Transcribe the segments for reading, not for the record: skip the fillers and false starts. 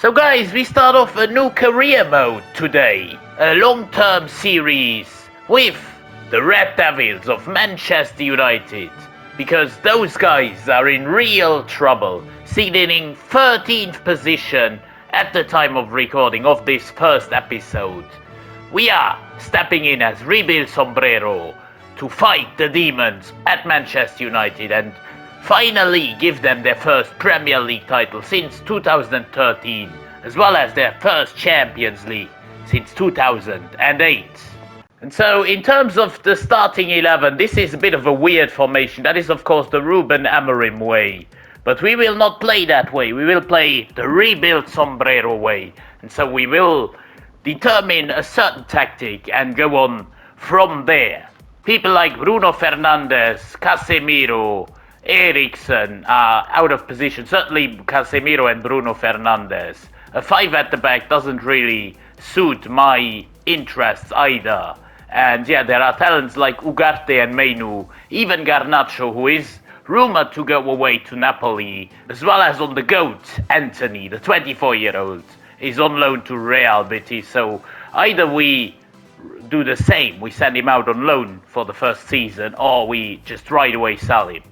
So guys, we start off a new career mode today, a long-term series with the Red Devils of Manchester United, because those guys are in real trouble, sitting in 13th position at the time of recording of this first episode. We are stepping in as Rebuild Sombrero to fight the demons at Manchester United and finally give them their first Premier League title since 2013, as well as their first Champions League since 2008. And so in terms of the starting 11, this is a bit of a weird formation. That is of course the Ruben Amorim way. But we will not play that way. We will play the Rebuild Sombrero way. And so we will determine a certain tactic and go on from there. People like Bruno Fernandes, Casemiro, Eriksen are out of position. Certainly Casemiro and Bruno Fernandes. A 5 at the back doesn't really suit my interests either. And yeah, there are talents like Ugarte and Menu, even Garnacho, who is rumored to go away to Napoli, as well as on the GOAT, Anthony, the 24-year-old, is on loan to Real Betis. So either we do the same, we send him out on loan for the first season, or we just right away sell him.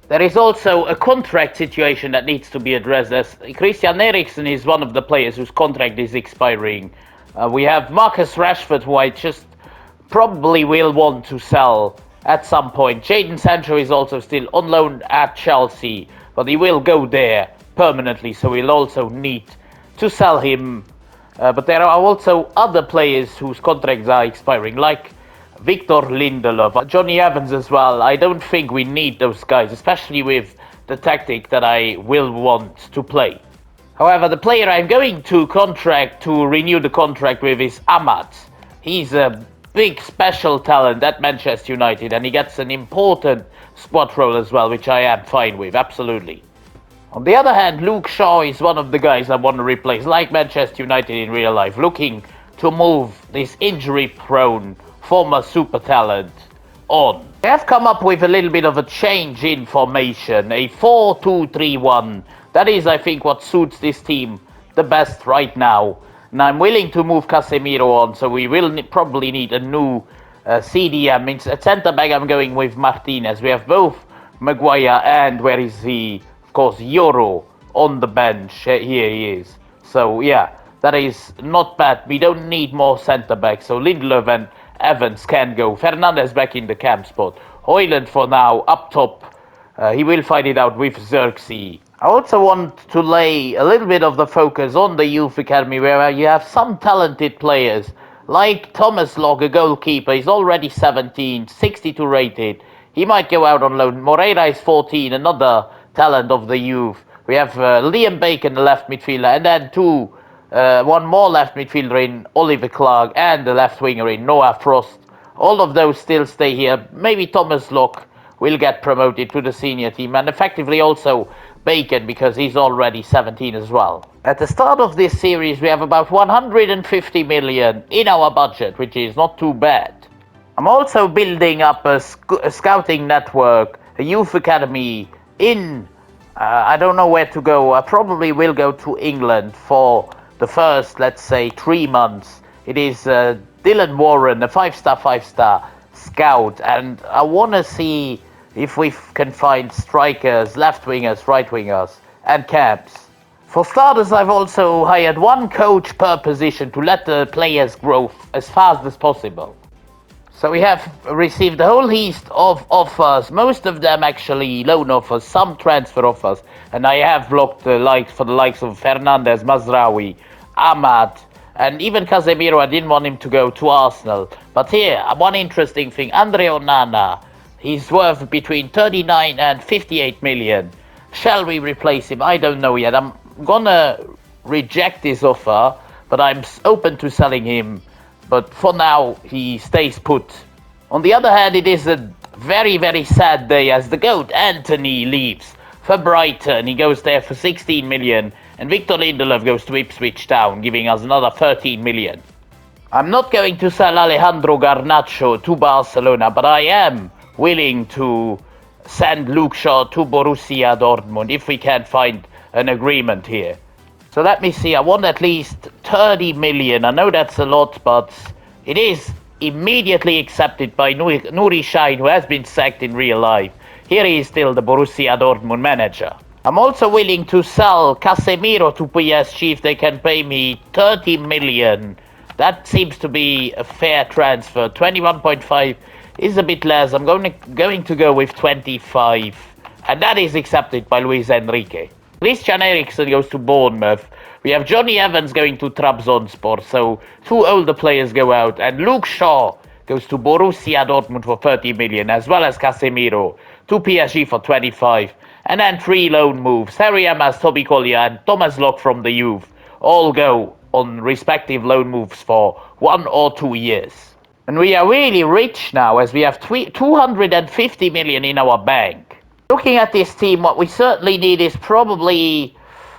There is also a contract situation that needs to be addressed, as Christian Eriksen is one of the players whose contract is expiring. We have Marcus Rashford, who I just probably will want to sell at some point. Jadon Sancho is also still on loan at Chelsea, but he will go there permanently, so we'll also need to sell him. But there are also other players whose contracts are expiring, like Victor Lindelof, Johnny Evans as well. I don't think we need those guys, especially with the tactic that I will want to play. However, the player I'm going to renew the contract with is Amat. He's a big special talent at Manchester United and he gets an important squad role as well, which I am fine with, absolutely. On the other hand, Luke Shaw is one of the guys I want to replace, like Manchester United in real life, looking to move this injury-prone former super talent on. I have come up with a little bit of a change in formation, a 4-2-3-1. That is, I think, what suits this team the best right now. And I'm willing to move Casemiro on, so we will probably need a new CDM. At centre-back, I'm going with Martinez. We have both Maguire and, where is he? Of course, Yoro on the bench. Here he is. So, yeah, that is not bad. We don't need more centre-backs, so Lindelof and Evans can go. Fernandes back in the camp spot. Højlund for now, up top. He will fight it out with Xerxes. I also want to lay a little bit of the focus on the youth academy, where you have some talented players, like Thomas Logg, a goalkeeper. He's already 17, 62 rated. He might go out on loan. Moreira is 14, another talent of the youth. We have Liam Bacon, the left midfielder, and then one more left midfielder in Oliver Clark, and the left winger in Noah Frost. All of those still stay here. Maybe Thomas Locke will get promoted to the senior team, and effectively also Bacon, because he's already 17 as well. At the start of this series, we have about 150 million in our budget, which is not too bad. I'm also building up a scouting network, a youth academy in, I don't know where to go. I probably will go to England for the first, let's say, 3 months. It is Dylan Warren, a 5-star scout, and I want to see if we can find strikers, left wingers, right wingers, and camps. For starters, I've also hired one coach per position to let the players grow as fast as possible. So we have received a whole list of offers, most of them actually loan offers, some transfer offers, and I have blocked the likes of Fernandes, Mazraoui, Ahmad, and even Casemiro. I didn't want him to go to Arsenal. But here, one interesting thing, Andre Onana, he's worth between 39 and 58 million. Shall we replace him? I don't know yet. I'm gonna reject this offer, but I'm open to selling him. But for now, he stays put. On the other hand, it is a very, very sad day as the GOAT, Anthony, leaves for Brighton. He goes there for 16 million. And Victor Lindelof goes to Ipswich Town, giving us another 13 million. I'm not going to sell Alejandro Garnacho to Barcelona, but I am willing to send Luke Shaw to Borussia Dortmund if we can find an agreement here. So let me see, I want at least 30 million. I know that's a lot, but it is immediately accepted by Nuri Sahin, who has been sacked in real life. Here he is still the Borussia Dortmund manager. I'm also willing to sell Casemiro to PSG if they can pay me 30 million. That seems to be a fair transfer. 21.5 is a bit less. I'm going to go with 25. And that is accepted by Luis Enrique. Christian Eriksen goes to Bournemouth. We have Johnny Evans going to Trabzonspor. So 2 older players go out. And Luke Shaw goes to Borussia Dortmund for 30 million, as well as Casemiro to PSG for 25. And then 3 loan moves. Harry Emas, Toby Collier, and Thomas Locke from the youth all go on respective loan moves for 1 or 2 years. And we are really rich now, as we have 250 million in our bank. Looking at this team, what we certainly need is probably,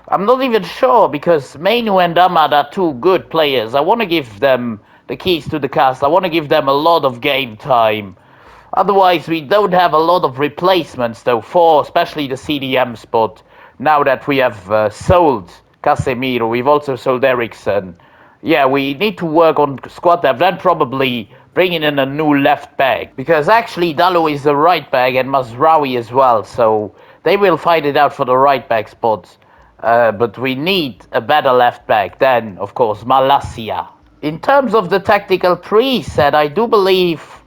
I'm not even sure, because Mainu and Ahmad are 2 good players. I want to give them the keys to the castle. I want to give them a lot of game time. Otherwise, we don't have a lot of replacements, though, for especially the CDM spot. Now that we have sold Casemiro, we've also sold Eriksen. Yeah, we need to work on squad depth, then probably bringing in a new left back. Because actually, Dalot is the right back and Mazraoui as well, so they will fight it out for the right back spot. But we need a better left back than, of course, Malacia. In terms of the tactical preset, I do believe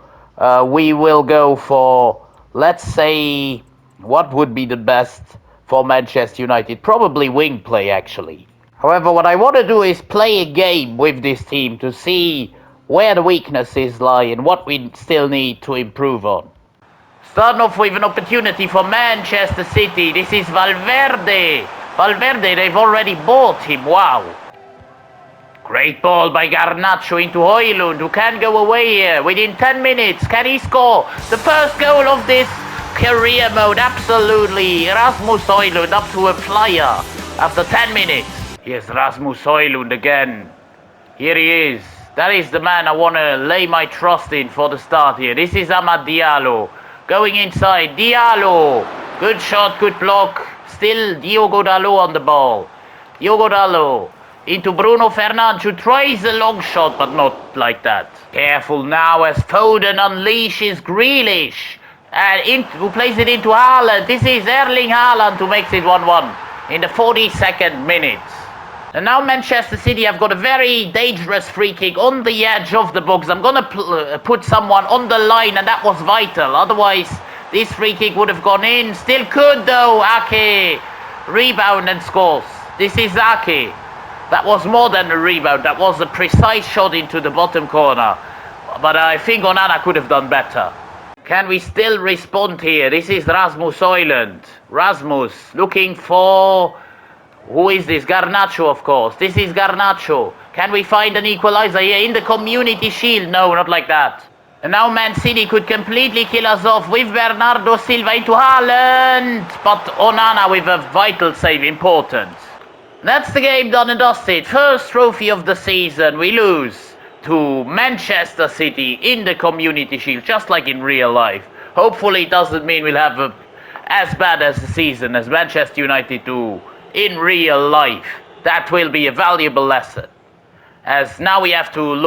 we will go for, let's say, what would be the best for Manchester United? Probably wing play, actually. However, what I want to do is play a game with this team to see where the weaknesses lie and what we still need to improve on. Starting off with an opportunity for Manchester City. This is Valverde. Valverde, they've already bought him. Wow. Great ball by Garnacho into Højlund, who can go away here within 10 minutes. Can he score the first goal of this career mode? Absolutely. Rasmus Højlund up to a flyer after 10 minutes. Here's Rasmus Højlund again. Here he is. That is the man I want to lay my trust in for the start here. This is Amad Diallo. Going inside. Diallo. Good shot, good block. Still Diogo Dalot on the ball. Diogo Dalot. Into Bruno Fernandes, who tries a long shot, but not like that. Careful now as Foden unleashes Grealish. And who plays it into Haaland. This is Erling Haaland who makes it 1-1 in the 42nd minute. And now Manchester City have got a very dangerous free kick on the edge of the box. I'm going to put someone on the line, and that was vital. Otherwise, this free kick would have gone in. Still could, though. Ake rebound and scores. This is Ake. That was more than a rebound. That was a precise shot into the bottom corner. But I think Onana could have done better. Can we still respond here? This is Rasmus Højlund. Rasmus looking for... Who is this? Garnacho, of course. This is Garnacho. Can we find an equalizer here in the Community Shield? No, not like that. And now Man City could completely kill us off with Bernardo Silva into Haaland. But Onana with a vital save, important. That's the game done and dusted. First trophy of the season. We lose to Manchester City in the Community Shield, just like in real life. Hopefully it doesn't mean we'll have as bad as the season as Manchester United do in real life. That will be a valuable lesson. As now we have to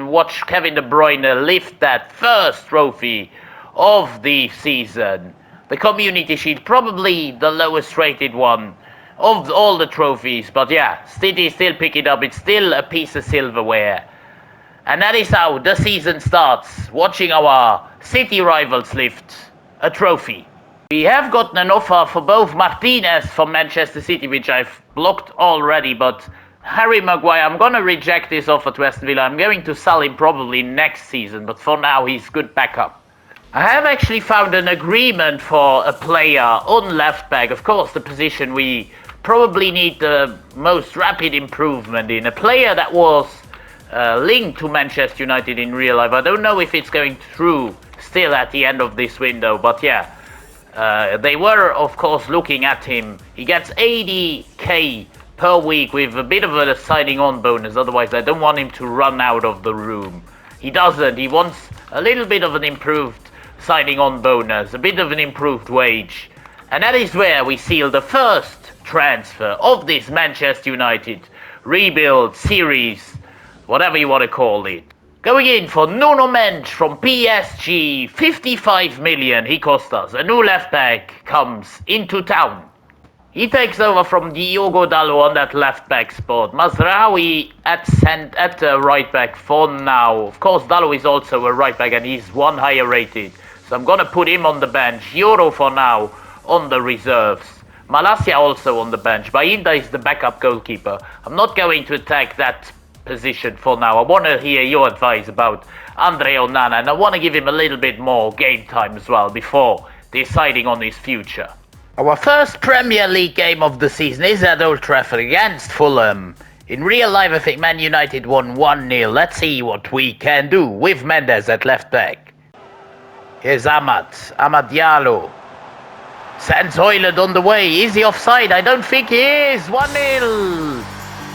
watch Kevin De Bruyne lift that first trophy of the season. The Community Shield, probably the lowest rated one of all the trophies, but yeah, City still pick it up. It's still a piece of silverware. And that is how the season starts, watching our City rivals lift a trophy. We have gotten an offer for both Martinez from Manchester City, which I've blocked already, but Harry Maguire, I'm going to reject this offer to Aston Villa. I'm going to sell him probably next season, but for now he's good backup. I have actually found an agreement for a player on left back. Of course, the position we probably need the most rapid improvement in. A player that was linked to Manchester United in real life. I don't know if it's going through still at the end of this window, but yeah. They were, of course, looking at him. He gets 80k per week with a bit of a signing on bonus. Otherwise, I don't want him to run out of the room. He doesn't. He wants a little bit of an improved signing on bonus, a bit of an improved wage. And that is where we seal the first transfer of this Manchester United rebuild series, whatever you want to call it. Going in for Nuno Mendes from PSG, 55 million he cost us. A new left back comes into town. He takes over from Diogo Dalot on that left back spot. Mazraoui at right back for now. Of course, Dalot is also a right back and he's one higher rated. So I'm gonna put him on the bench. Euro for now on the reserves. Malacia also on the bench. Bainda is the backup goalkeeper. I'm not going to attack that position for now. I want to hear your advice about Andre Onana, and I want to give him a little bit more game time as well before deciding on his future. Our first Premier League game of the season is at Old Trafford against Fulham. In real life, I think Man United won 1-0. Let's see what we can do with Mendes at left back. Here's Amad Diallo. Sends Højlund on the way. Is he offside? I don't think he is. 1-0.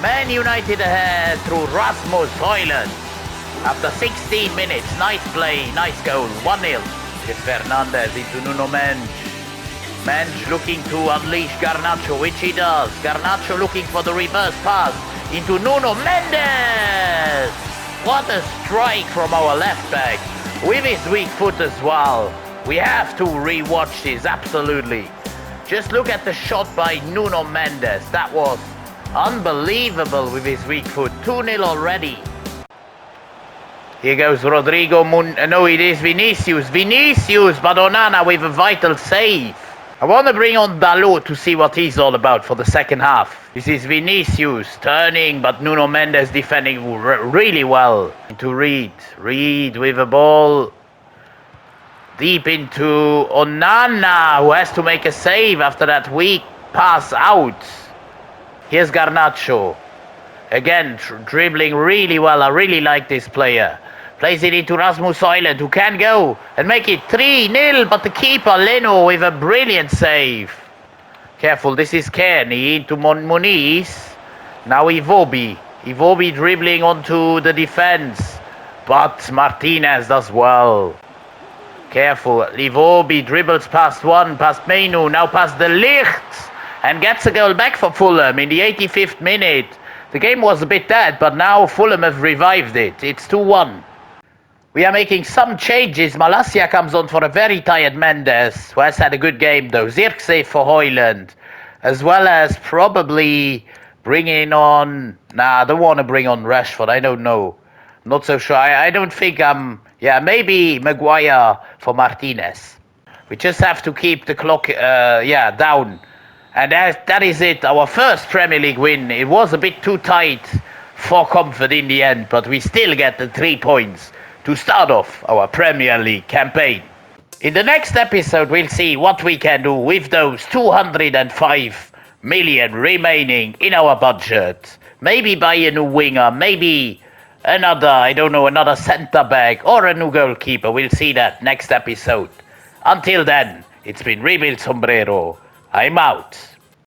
Man United ahead through Rasmus Højlund. After 16 minutes, nice play, nice goal, 1-0. It's Fernandes into Nuno Mendes. Mendes looking to unleash Garnacho, which he does. Garnacho looking for the reverse pass into Nuno Mendes. What a strike from our left back, with his weak foot as well. We have to re-watch this, absolutely. Just look at the shot by Nuno Mendes. That was unbelievable with his weak foot. 2-0 already. Here goes Rodrigo no, it is Vinicius, but Onana with a vital save. I want to bring on Dalot to see what he's all about for the second half. This is Vinicius turning, but Nuno Mendes defending really well. Into Reed with a ball deep into Onana, who has to make a save after that weak pass out. Here's Garnacho. Again, dribbling really well. I really like this player. Plays it into Rasmus Højlund, who can go and make it 3-0, but the keeper, Leno, with a brilliant save. Careful, this is Kearney into Muniz. Now Iwobi. Iwobi dribbling onto the defense, but Martinez does well. Careful, Iwobi dribbles past Mainu, now past De Ligt, and gets a goal back for Fulham in the 85th minute. The game was a bit dead, but now Fulham have revived it. It's 2-1. We are making some changes. Malacia comes on for a very tired Mendes, who has had a good game though. Zirkzee for Højlund, as well as probably bringing on... Nah, I don't want to bring on Rashford, I don't know. I'm not so sure. I don't think maybe Maguire for Martinez. We just have to keep the clock down. And that is it, our first Premier League win. It was a bit too tight for comfort in the end, but we still get the 3 points to start off our Premier League campaign. In the next episode, we'll see what we can do with those 205 million remaining in our budget. Maybe buy a new winger, maybe another centre-back or a new goalkeeper. We'll see that next episode. Until then, it's been Rebuild Sombrero. I'm out.